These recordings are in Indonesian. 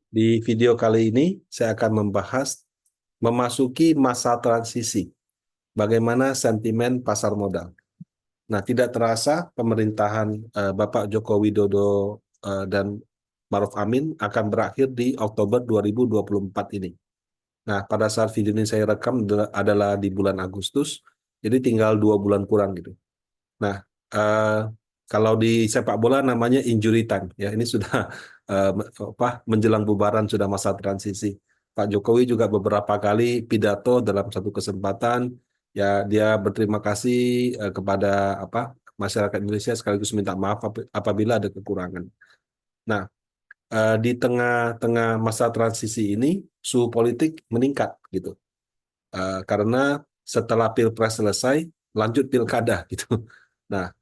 Di video kali ini saya akan membahas memasuki masa transisi, bagaimana sentimen pasar modal. Nah, tidak terasa pemerintahan Bapak Joko Widodo dan Maruf Amin akan berakhir di Oktober 2024 ini. Nah, pada saat video ini saya rekam adalah di bulan Agustus, jadi tinggal 2 bulan kurang gitu. Nah, eh, kalau di sepak bola namanya injury time, ya ini sudah eh, menjelang bubaran, sudah masa transisi. Pak Jokowi juga beberapa kali pidato dalam satu kesempatan, ya dia berterima kasih kepada masyarakat Indonesia sekaligus minta maaf apabila ada kekurangan. Nah, di tengah-tengah masa transisi ini suhu politik meningkat gitu. Karena setelah Pilpres selesai, lanjut pilkada gitu. Nah,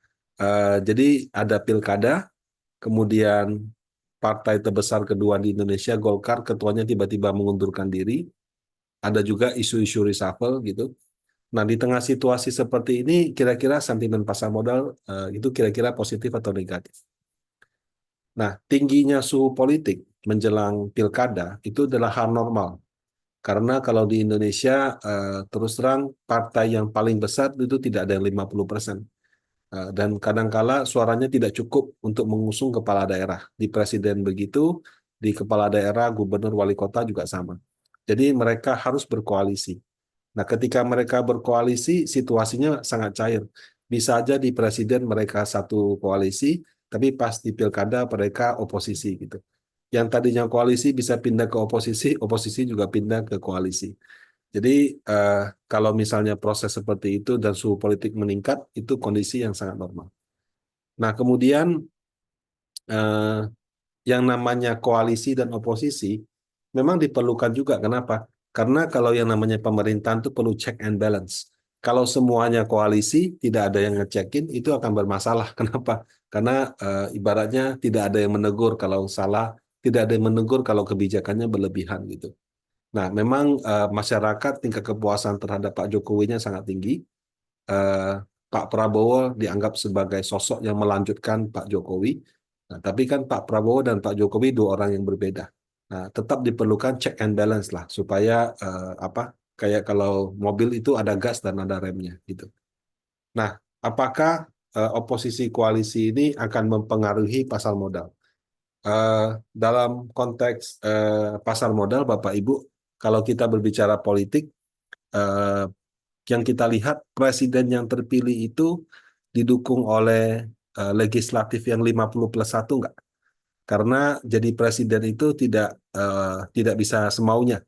jadi ada pilkada, kemudian partai terbesar kedua di Indonesia, Golkar, ketuanya tiba-tiba mengundurkan diri. Ada juga isu-isu reshuffle gitu. Nah, di tengah situasi seperti ini, kira-kira sentimen pasar modal itu kira-kira positif atau negatif. Nah, tingginya suhu politik menjelang pilkada itu adalah hal normal. Karena kalau di Indonesia, terus terang, partai yang paling besar itu tidak ada yang 50%. Dan kadangkala suaranya tidak cukup untuk mengusung kepala daerah. Di presiden begitu, di kepala daerah, gubernur, wali kota juga sama. Jadi mereka harus berkoalisi. Nah, ketika mereka berkoalisi, situasinya sangat cair. Bisa aja di presiden mereka satu koalisi, tapi pas di pilkada mereka oposisi gitu. Yang tadinya koalisi bisa pindah ke oposisi, oposisi juga pindah ke koalisi. Jadi eh, kalau misalnya proses seperti itu dan suhu politik meningkat, itu kondisi yang sangat normal. Nah, kemudian eh, yang namanya koalisi dan oposisi memang diperlukan juga. Kenapa? Karena kalau yang namanya pemerintahan itu perlu check and balance. Kalau semuanya koalisi, tidak ada yang ngecekin, itu akan bermasalah. Kenapa? Karena ibaratnya tidak ada yang menegur kalau salah, tidak ada yang menegur kalau kebijakannya berlebihan gitu. Nah, memang masyarakat tingkat kepuasan terhadap Pak Jokowinya sangat tinggi. Eh, Pak Prabowo dianggap sebagai sosok yang melanjutkan Pak Jokowi. Nah, tapi kan Pak Prabowo dan Pak Jokowi dua orang yang berbeda. Nah, tetap diperlukan check and balance lah supaya kayak kalau mobil itu ada gas dan ada remnya gitu. Nah, apakah oposisi koalisi ini akan mempengaruhi pasar modal? Eh, Dalam konteks pasar modal, Bapak Ibu, kalau kita berbicara politik, eh, yang kita lihat presiden yang terpilih itu didukung oleh legislatif yang 50+1 enggak? Karena jadi presiden itu tidak bisa semaunya.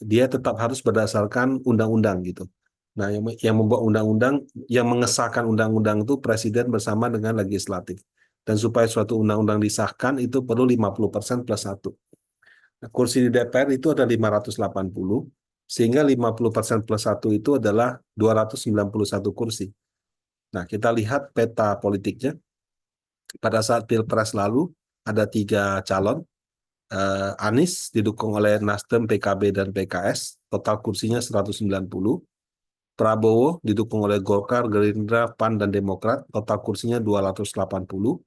Dia tetap harus berdasarkan undang-undang gitu. Nah, yang membuat undang-undang, yang mengesahkan undang-undang itu presiden bersama dengan legislatif. Dan supaya suatu undang-undang disahkan itu perlu 50%+1. Nah, kursi di DPR itu ada 580, sehingga 50%+1 itu adalah 291 kursi. Nah, kita lihat peta politiknya. Pada saat Pilpres lalu, ada 3 calon. Anies didukung oleh Nasdem, PKB, dan PKS. Total kursinya 190. Prabowo didukung oleh Golkar, Gerindra, PAN, dan Demokrat. Total kursinya 280.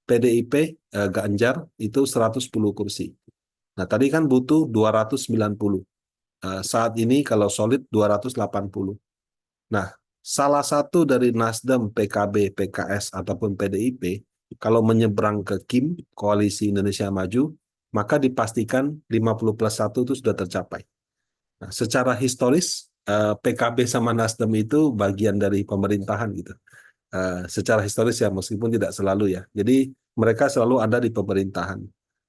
PDIP, Ganjar, itu 110 kursi. Nah, tadi kan butuh 290. Saat ini kalau solid 280. Nah, salah satu dari Nasdem, PKB, PKS, ataupun PDIP, kalau menyeberang ke KIM, Koalisi Indonesia Maju, maka dipastikan 50+1 itu sudah tercapai. Nah, secara historis, PKB sama Nasdem itu bagian dari pemerintahan gitu. Secara historis ya, meskipun tidak selalu ya. Jadi mereka selalu ada di pemerintahan.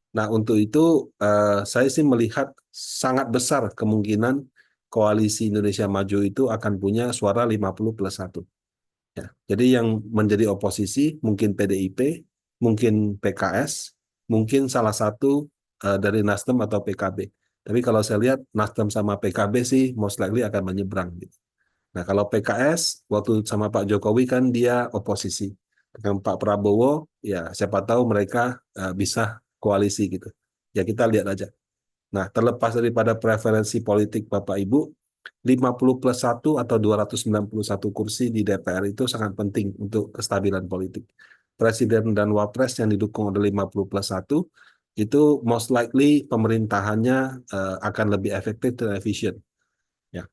Nah, untuk itu saya sih melihat sangat besar kemungkinan koalisi Indonesia Maju itu akan punya suara 50+1. Ya. Jadi yang menjadi oposisi mungkin PDIP, mungkin PKS, mungkin salah satu dari Nasdem atau PKB. Tapi kalau saya lihat Nasdem sama PKB sih most likely akan menyeberang gitu. Nah, kalau PKS waktu sama Pak Jokowi kan dia oposisi. Dengan Pak Prabowo, ya siapa tahu mereka bisa koalisi gitu. Ya kita lihat aja. Nah, terlepas daripada preferensi politik Bapak Ibu, 50+1 atau 291 kursi di DPR itu sangat penting untuk kestabilan politik. Presiden dan Wapres yang didukung oleh 50+1 itu most likely pemerintahannya akan lebih efektif dan efisien. Ya,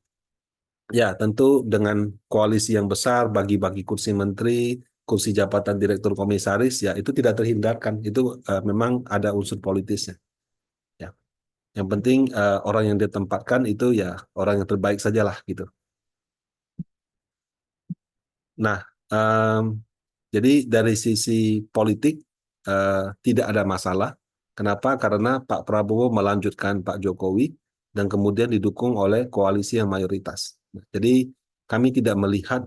ya tentu dengan koalisi yang besar, bagi-bagi kursi menteri, kursi jabatan direktur komisaris, ya itu tidak terhindarkan. Itu memang ada unsur politisnya. Ya, yang penting orang yang ditempatkan itu ya orang yang terbaik sajalah gitu. Nah, jadi dari sisi politik tidak ada masalah. Kenapa? Karena Pak Prabowo melanjutkan Pak Jokowi dan kemudian didukung oleh koalisi yang mayoritas. Nah, jadi kami tidak melihat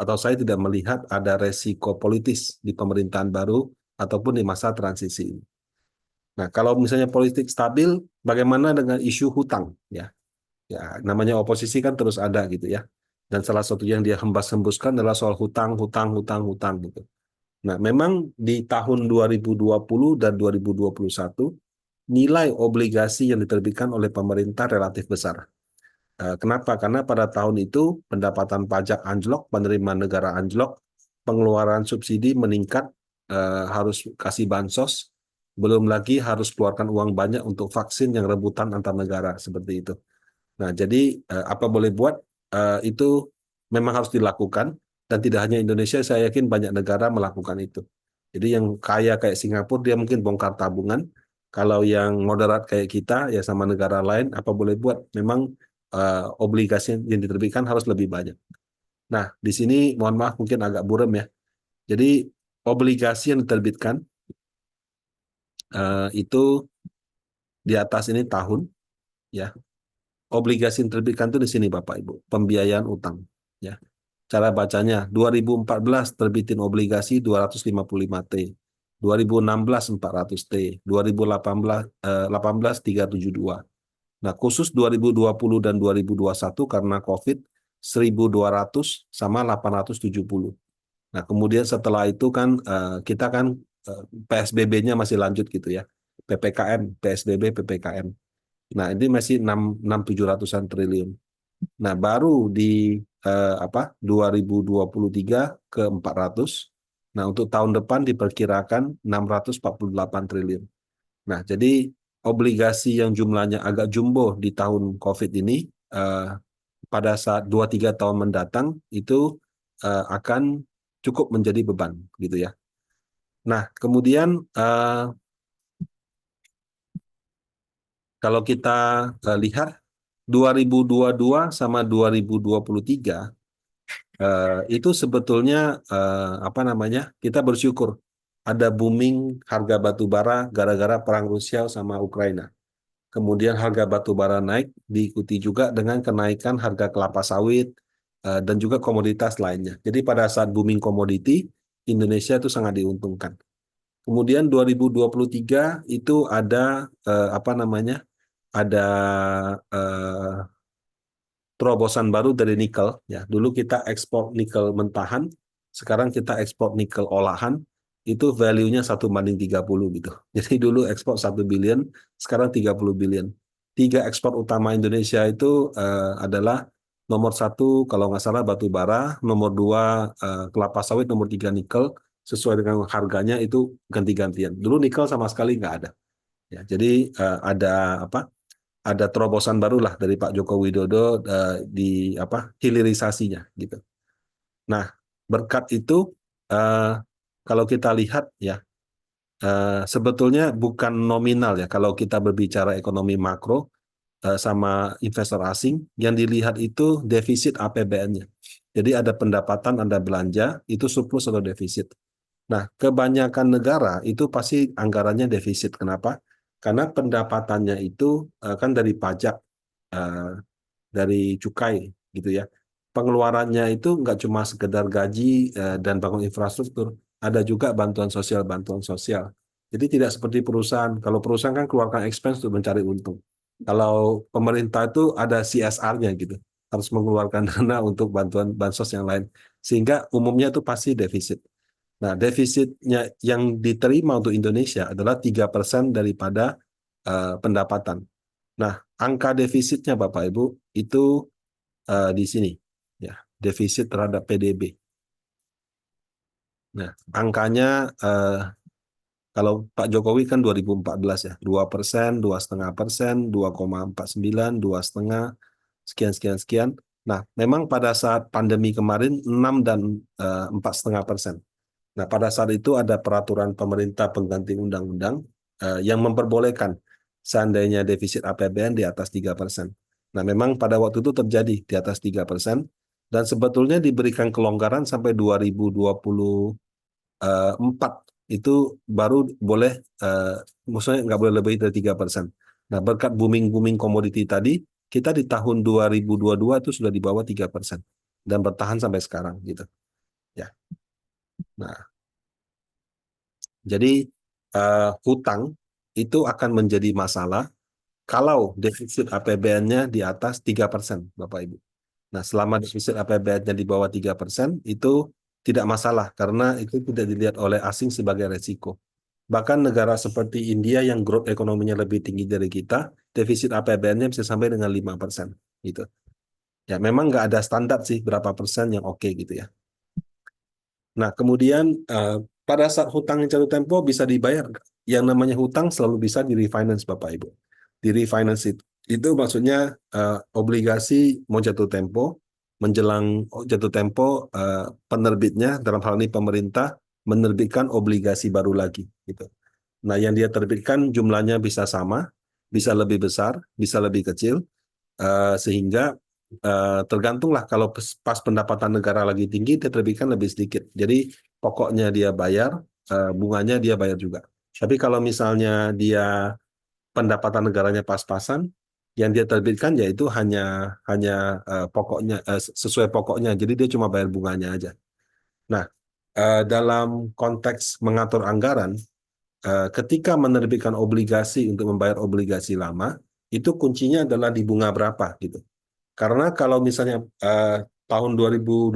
atau saya tidak melihat ada resiko politis di pemerintahan baru ataupun di masa transisi ini. Nah, kalau misalnya politik stabil, bagaimana dengan isu hutang? Ya, ya namanya oposisi kan terus ada gitu ya. Dan salah satu yang dia hembus-hembuskan adalah soal hutang, hutang, hutang, hutang gitu. Nah, memang di tahun 2020 dan 2021 nilai obligasi yang diterbitkan oleh pemerintah relatif besar. Kenapa? Karena pada tahun itu pendapatan pajak anjlok, penerimaan negara anjlok, pengeluaran subsidi meningkat, harus kasih bansos, belum lagi harus keluarkan uang banyak untuk vaksin yang rebutan antar negara seperti itu. Nah, jadi apa boleh buat itu memang harus dilakukan dan tidak hanya Indonesia, saya yakin banyak negara melakukan itu. Jadi yang kaya kayak Singapura dia mungkin bongkar tabungan. Kalau yang moderat kayak kita ya sama negara lain apa boleh buat memang obligasi yang diterbitkan harus lebih banyak. Nah, di sini mohon maaf mungkin agak buram ya. Jadi obligasi yang diterbitkan itu di atas ini tahun ya. Obligasi yang diterbitkan itu di sini Bapak Ibu, pembiayaan utang ya. Cara bacanya 2014 terbitin obligasi 255 T, 2016 400 T, 2018 18 372. Nah, khusus 2020 dan 2021 karena COVID 1.200 sama 870. Nah, kemudian setelah itu kan kita kan PSBB-nya masih lanjut gitu ya. PPKM, PSBB, PPKM. Nah, ini masih 6.700-an triliun. Nah, baru di 2023 ke 400. Nah, untuk tahun depan diperkirakan 648 triliun. Nah, jadi obligasi yang jumlahnya agak jumbo di tahun COVID ini pada saat 2-3 tahun mendatang itu akan cukup menjadi beban gitu ya. Nah, kemudian kalau kita lihat 2022 sama 2023 itu sebetulnya apa namanya? Kita bersyukur ada booming harga batu bara gara-gara perang Rusia sama Ukraina. Kemudian harga batu bara naik diikuti juga dengan kenaikan harga kelapa sawit dan juga komoditas lainnya. Jadi pada saat booming komoditi Indonesia itu sangat diuntungkan. Kemudian 2023 itu ada apa namanya? Ada eh, terobosan baru dari nikel. Ya, dulu kita ekspor nikel mentahan, sekarang kita ekspor nikel olahan. Itu value-nya 1:30 gitu. Jadi dulu ekspor 1 billion, sekarang 30 billion. Tiga ekspor utama Indonesia itu adalah nomor satu kalau nggak salah batu bara, nomor dua kelapa sawit, nomor tiga nikel. Sesuai dengan harganya itu ganti-gantian. Dulu nikel sama sekali nggak ada. Ya, jadi ada apa? Ada terobosan barulah dari Pak Joko Widodo di apa hilirisasinya gitu. Nah, berkat itu eh, kalau kita lihat ya sebetulnya bukan nominal ya kalau kita berbicara ekonomi makro sama investor asing yang dilihat itu defisit APBN-nya. Jadi ada pendapatan, ada belanja, itu surplus atau defisit. Nah, kebanyakan negara itu pasti anggarannya defisit. Kenapa? Karena pendapatannya itu kan dari pajak, eh, dari cukai, gitu ya. Pengeluarannya itu nggak cuma sekedar gaji dan bangun infrastruktur, ada juga bantuan sosial, bantuan sosial. Jadi tidak seperti perusahaan. Kalau perusahaan kan keluarkan expense untuk mencari untung. Kalau pemerintah itu ada CSR-nya gitu, harus mengeluarkan dana untuk bantuan bansos yang lain. Sehingga umumnya itu pasti defisit. Nah, defisitnya yang diterima untuk Indonesia adalah 3% daripada pendapatan. Nah, angka defisitnya Bapak Ibu itu di sini, ya, defisit terhadap PDB. Nah, angkanya Kalau Pak Jokowi kan 2014 ya, 2%, 2,5%, 2,49, 2,5, sekian, sekian, sekian. Nah, memang pada saat pandemi kemarin 6 dan 4,5%. Nah, pada saat itu ada peraturan pemerintah pengganti undang-undang yang memperbolehkan seandainya defisit APBN di atas 3%. Nah, memang pada waktu itu terjadi di atas 3%, dan sebetulnya diberikan kelonggaran sampai 2024 itu baru boleh, maksudnya nggak boleh lebih dari 3%. Nah, berkat booming komoditi tadi, kita di tahun 2022 itu sudah di bawah 3% dan bertahan sampai sekarang gitu. Ya. Nah, jadi hutang itu akan menjadi masalah kalau defisit APBN-nya di atas 3%, Bapak Ibu. Nah, selama defisit APBN-nya di bawah 3%, itu tidak masalah karena itu tidak dilihat oleh asing sebagai resiko. Bahkan negara seperti India yang growth ekonominya lebih tinggi dari kita, defisit APBN-nya bisa sampai dengan 5%. Gitu. Ya, memang nggak ada standar sih berapa persen yang oke gitu ya. Nah, kemudian pada saat hutang yang jatuh tempo bisa dibayar. Yang namanya hutang selalu bisa di-refinance, Bapak Ibu. Di-refinance itu maksudnya obligasi mau jatuh tempo, menjelang jatuh tempo, penerbitnya, dalam hal ini pemerintah, menerbitkan obligasi baru lagi. Gitu. Nah, yang dia terbitkan jumlahnya bisa sama, bisa lebih besar, bisa lebih kecil, sehingga tergantunglah kalau pas pendapatan negara lagi tinggi, dia terbitkan lebih sedikit. Jadi pokoknya dia bayar, bunganya dia bayar juga. Tapi kalau misalnya dia pendapatan negaranya pas-pasan, yang dia terbitkan yaitu hanya hanya pokoknya, sesuai pokoknya. Jadi dia cuma bayar bunganya aja. Nah, dalam konteks mengatur anggaran, ketika menerbitkan obligasi untuk membayar obligasi lama, itu kuncinya adalah di bunga berapa gitu. Karena kalau misalnya tahun 2020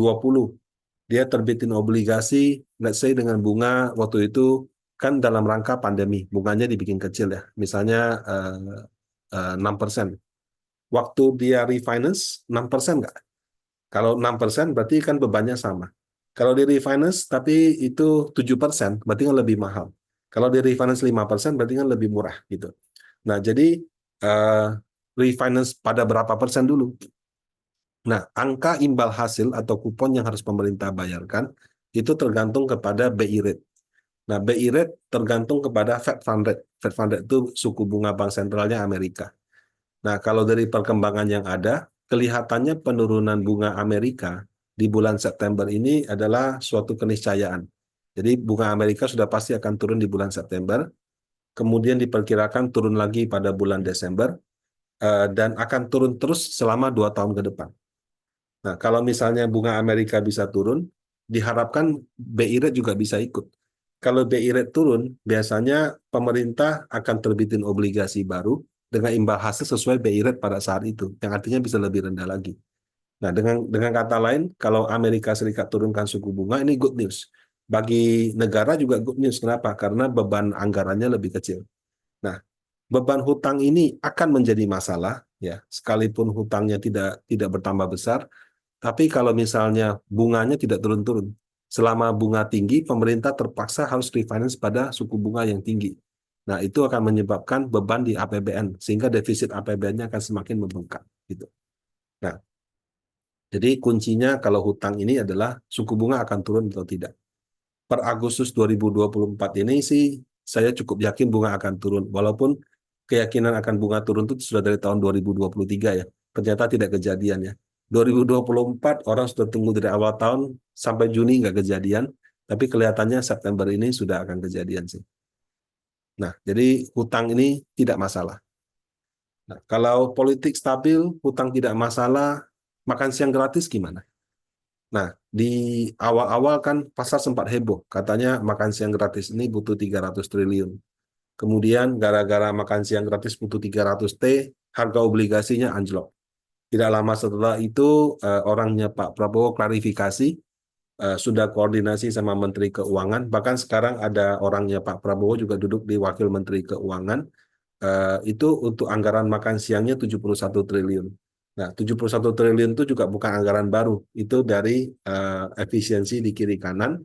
dia terbitin obligasi, let's say dengan bunga waktu itu kan dalam rangka pandemi, bunganya dibikin kecil ya, misalnya 6%. Waktu dia refinance 6% nggak? Kalau 6% berarti kan bebannya sama. Kalau di refinance tapi itu 7%, berarti kan lebih mahal. Kalau di refinance 5% berarti kan lebih murah gitu. Nah, jadi uh, refinance pada berapa persen dulu? Nah, angka imbal hasil atau kupon yang harus pemerintah bayarkan itu tergantung kepada BI rate. Nah, BI rate tergantung kepada Fed Fund Rate. Fed Fund Rate itu suku bunga bank sentralnya Amerika. Nah, kalau dari perkembangan yang ada, kelihatannya penurunan bunga Amerika di bulan September ini adalah suatu keniscayaan. Jadi bunga Amerika sudah pasti akan turun di bulan September, kemudian diperkirakan turun lagi pada bulan Desember, dan akan turun terus selama 2 tahun ke depan. Nah, kalau misalnya bunga Amerika bisa turun, diharapkan BI rate juga bisa ikut. Kalau BI rate turun, biasanya pemerintah akan terbitin obligasi baru dengan imbal hasil sesuai BI rate pada saat itu, yang artinya bisa lebih rendah lagi. Nah, dengan kata lain, kalau Amerika Serikat turunkan suku bunga, ini good news. Bagi negara juga good news. Kenapa? Karena beban anggarannya lebih kecil. Nah, beban hutang ini akan menjadi masalah, ya, sekalipun hutangnya tidak bertambah besar, tapi kalau misalnya bunganya tidak turun-turun, selama bunga tinggi, pemerintah terpaksa harus refinance pada suku bunga yang tinggi. Nah, itu akan menyebabkan beban di APBN, sehingga defisit APBN-nya akan semakin membengkak. Gitu. Nah, jadi kuncinya kalau hutang ini adalah suku bunga akan turun atau tidak. Per Agustus 2024 ini sih, saya cukup yakin bunga akan turun. Walaupun keyakinan akan bunga turun itu sudah dari tahun 2023 ya. Ternyata tidak kejadian ya. 2024 orang sudah tunggu dari awal tahun sampai Juni nggak kejadian, tapi kelihatannya September ini sudah akan kejadian sih. Nah, jadi hutang ini tidak masalah. Nah, kalau politik stabil, hutang tidak masalah, makan siang gratis gimana? Nah, di awal-awal kan pasar sempat heboh, katanya makan siang gratis ini butuh 300 triliun. Kemudian gara-gara makan siang gratis butuh 300 T, harga obligasinya anjlok. Tidak lama setelah itu orangnya Pak Prabowo klarifikasi, sudah koordinasi sama Menteri Keuangan, bahkan sekarang ada orangnya Pak Prabowo juga duduk di Wakil Menteri Keuangan, itu untuk anggaran makan siangnya 71 triliun. Nah, 71 triliun itu juga bukan anggaran baru, itu dari efisiensi di kiri kanan,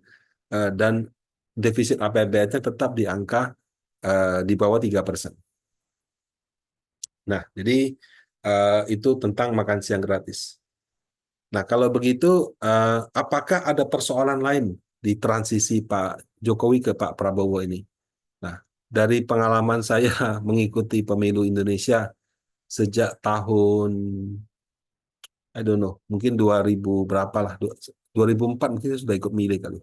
dan defisit APBN-nya tetap di angka di bawah 3%. Nah, jadi itu tentang makan siang gratis. Nah, kalau begitu, apakah ada persoalan lain di transisi Pak Jokowi ke Pak Prabowo ini? Nah, dari pengalaman saya mengikuti pemilu Indonesia sejak tahun, I don't know, mungkin 2000 berapa lah, 2004 mungkin saya sudah ikut milih kali.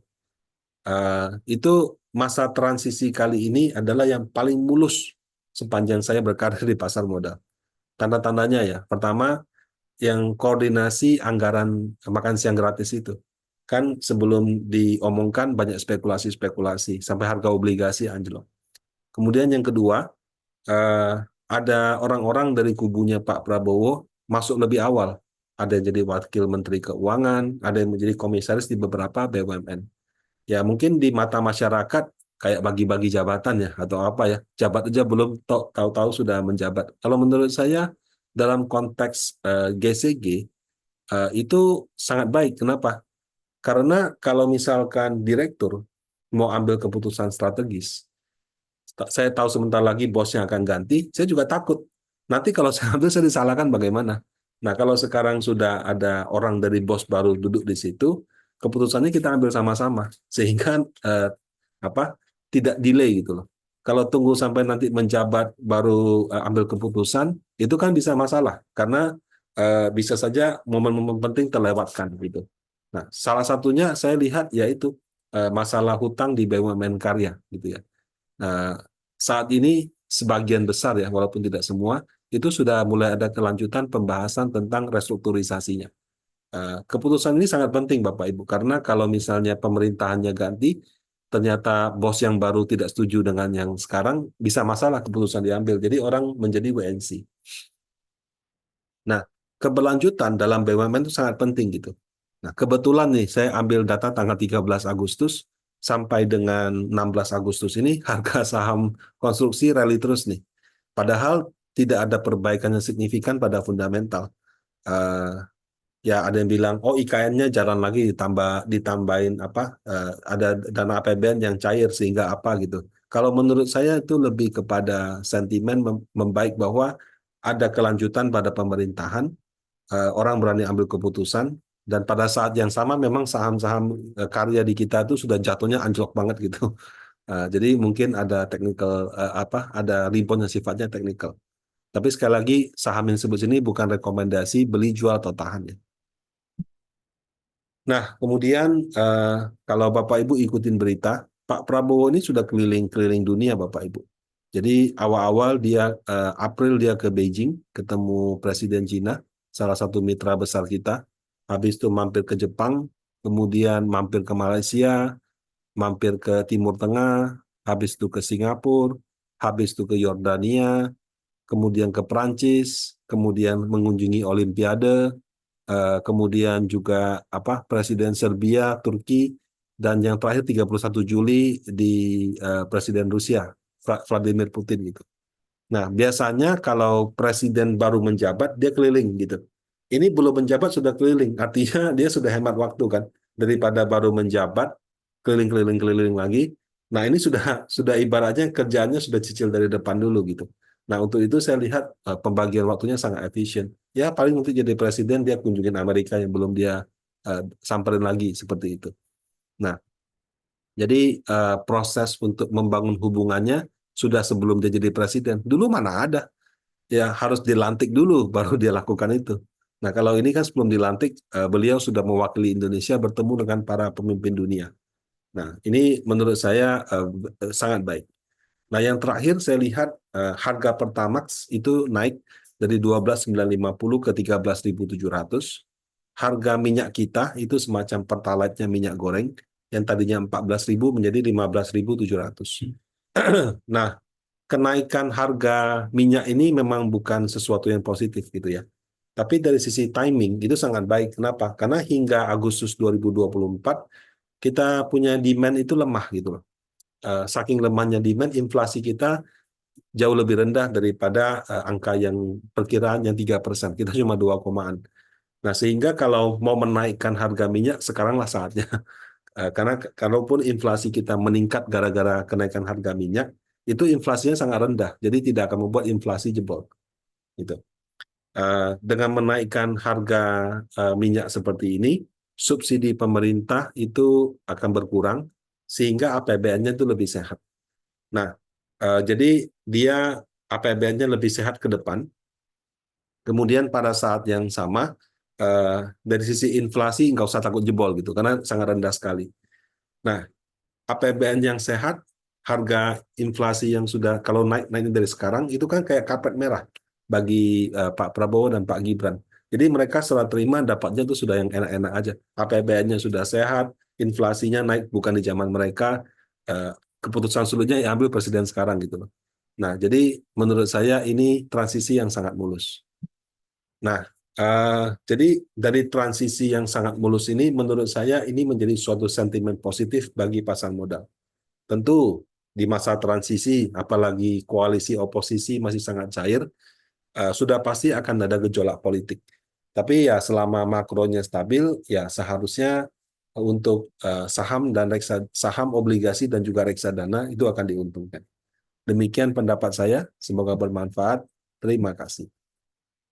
Itu masa transisi kali ini adalah yang paling mulus sepanjang saya berkarir di pasar modal. Tanda-tandanya ya, pertama, yang koordinasi anggaran makan siang gratis itu. Kan sebelum diomongkan banyak spekulasi-spekulasi, sampai harga obligasi anjlok. Kemudian yang kedua, eh, ada orang-orang dari kubunya Pak Prabowo masuk lebih awal. Ada yang jadi wakil Menteri Keuangan, ada yang menjadi komisaris di beberapa BUMN. Ya mungkin di mata masyarakat kayak bagi-bagi jabatan ya atau apa ya, jabat aja belum tahu-tahu sudah menjabat. Kalau menurut saya dalam konteks GCG itu sangat baik. Kenapa? Karena kalau misalkan direktur mau ambil keputusan strategis, saya tahu sebentar lagi bosnya akan ganti, saya juga takut. Nanti kalau saya ambil, saya disalahkan bagaimana? Nah, kalau sekarang sudah ada orang dari bos baru duduk di situ, keputusannya kita ambil sama-sama, sehingga eh, apa tidak delay gitu loh. Kalau tunggu sampai nanti menjabat baru ambil keputusan, itu kan bisa masalah, karena bisa saja momen-momen penting terlewatkan gitu. Nah, salah satunya saya lihat yaitu masalah hutang di BUMN karya gitu ya. Nah, saat ini sebagian besar ya, walaupun tidak semua, itu sudah mulai ada kelanjutan pembahasan tentang restrukturisasinya. Keputusan ini sangat penting Bapak Ibu, karena kalau misalnya pemerintahannya ganti, ternyata bos yang baru tidak setuju dengan yang sekarang, bisa masalah keputusan diambil. Jadi orang menjadi WNC. Nah, keberlanjutan dalam BUMN itu sangat penting gitu. Nah, kebetulan nih saya ambil data tanggal 13 Agustus sampai dengan 16 Agustus ini harga saham konstruksi rally terus nih. Padahal tidak ada perbaikan yang signifikan pada fundamental. Eh, Ya ada yang bilang, oh IKN-nya jalan lagi ditambahin apa? Ada dana APBN yang cair sehingga apa gitu. Kalau menurut saya itu lebih kepada sentimen membaik bahwa ada kelanjutan pada pemerintahan, orang berani ambil keputusan, dan pada saat yang sama memang saham-saham karya di kita itu sudah jatuhnya anjlok banget gitu. Jadi mungkin ada technical ada rebound yang sifatnya teknikal. Tapi sekali lagi saham yang disebut sini bukan rekomendasi beli, jual atau tahan ya. Nah, kemudian kalau Bapak Ibu ikutin berita, Pak Prabowo ini sudah keliling-keliling dunia Bapak Ibu. Jadi awal-awal dia April dia ke Beijing, ketemu Presiden Cina, salah satu mitra besar kita. Habis itu mampir ke Jepang, kemudian mampir ke Malaysia, mampir ke Timur Tengah, habis itu ke Singapura, habis itu ke Yordania, kemudian ke Perancis, kemudian mengunjungi Olimpiade, kemudian juga Presiden Serbia, Turki, dan yang terakhir 31 Juli di Presiden Rusia, Vladimir Putin gitu. Nah, biasanya kalau presiden baru menjabat dia keliling gitu. Ini belum menjabat sudah keliling, artinya dia sudah hemat waktu kan. Daripada baru menjabat keliling-keliling-keliling lagi. Nah, ini sudah ibaratnya kerjaannya sudah cicil dari depan dulu gitu. Nah, untuk itu saya lihat pembagian waktunya sangat efisien. Ya, paling untuk jadi presiden dia kunjungin Amerika yang belum dia samperin lagi seperti itu. Nah, jadi proses untuk membangun hubungannya sudah sebelum dia jadi presiden. Dulu mana ada? Ya harus dilantik dulu baru dia lakukan itu. Nah, kalau ini kan sebelum dilantik beliau sudah mewakili Indonesia bertemu dengan para pemimpin dunia. Nah, ini menurut saya sangat baik. Nah, yang terakhir saya lihat harga Pertamax itu naik dari 12.950 ke 13.700. Harga minyak kita itu semacam pertalite-nya minyak goreng yang tadinya 14.000 menjadi 15.700. Nah, kenaikan harga minyak ini memang bukan sesuatu yang positif gitu ya. Tapi dari sisi timing itu sangat baik. Kenapa? Karena hingga Agustus 2024 kita punya demand itu lemah gitu loh. Saking lemahnya demand, inflasi kita jauh lebih rendah daripada angka yang perkiraan yang 3%. Kita cuma 2 komaan. Nah, sehingga kalau mau menaikkan harga minyak, sekaranglah saatnya. Karena kalaupun inflasi kita meningkat gara-gara kenaikan harga minyak, itu inflasinya sangat rendah, jadi tidak akan membuat inflasi jebol. Gitu. Dengan menaikkan harga minyak seperti ini, subsidi pemerintah itu akan berkurang, sehingga APBN-nya itu lebih sehat. Nah, jadi dia APBN-nya lebih sehat ke depan. Kemudian pada saat yang sama, dari sisi inflasi nggak usah takut jebol gitu, karena sangat rendah sekali. Nah, APBN yang sehat, harga inflasi yang sudah kalau naik dari sekarang itu kan kayak karpet merah bagi Pak Prabowo dan Pak Gibran. Jadi mereka setelah terima dapatnya itu sudah yang enak-enak aja. APBN-nya sudah sehat, inflasinya naik bukan di zaman mereka. eh, Keputusan sulitnya yang ambil presiden sekarang gitu loh. Nah, jadi menurut saya ini transisi yang sangat mulus. Nah, jadi dari transisi yang sangat mulus ini, menurut saya ini menjadi suatu sentimen positif bagi pasar modal. Tentu di masa transisi, apalagi koalisi oposisi masih sangat cair, sudah pasti akan ada gejolak politik. Tapi ya selama makronya stabil, ya seharusnya untuk saham dan saham obligasi dan juga reksadana itu akan diuntungkan. Demikian pendapat saya, semoga bermanfaat. Terima kasih.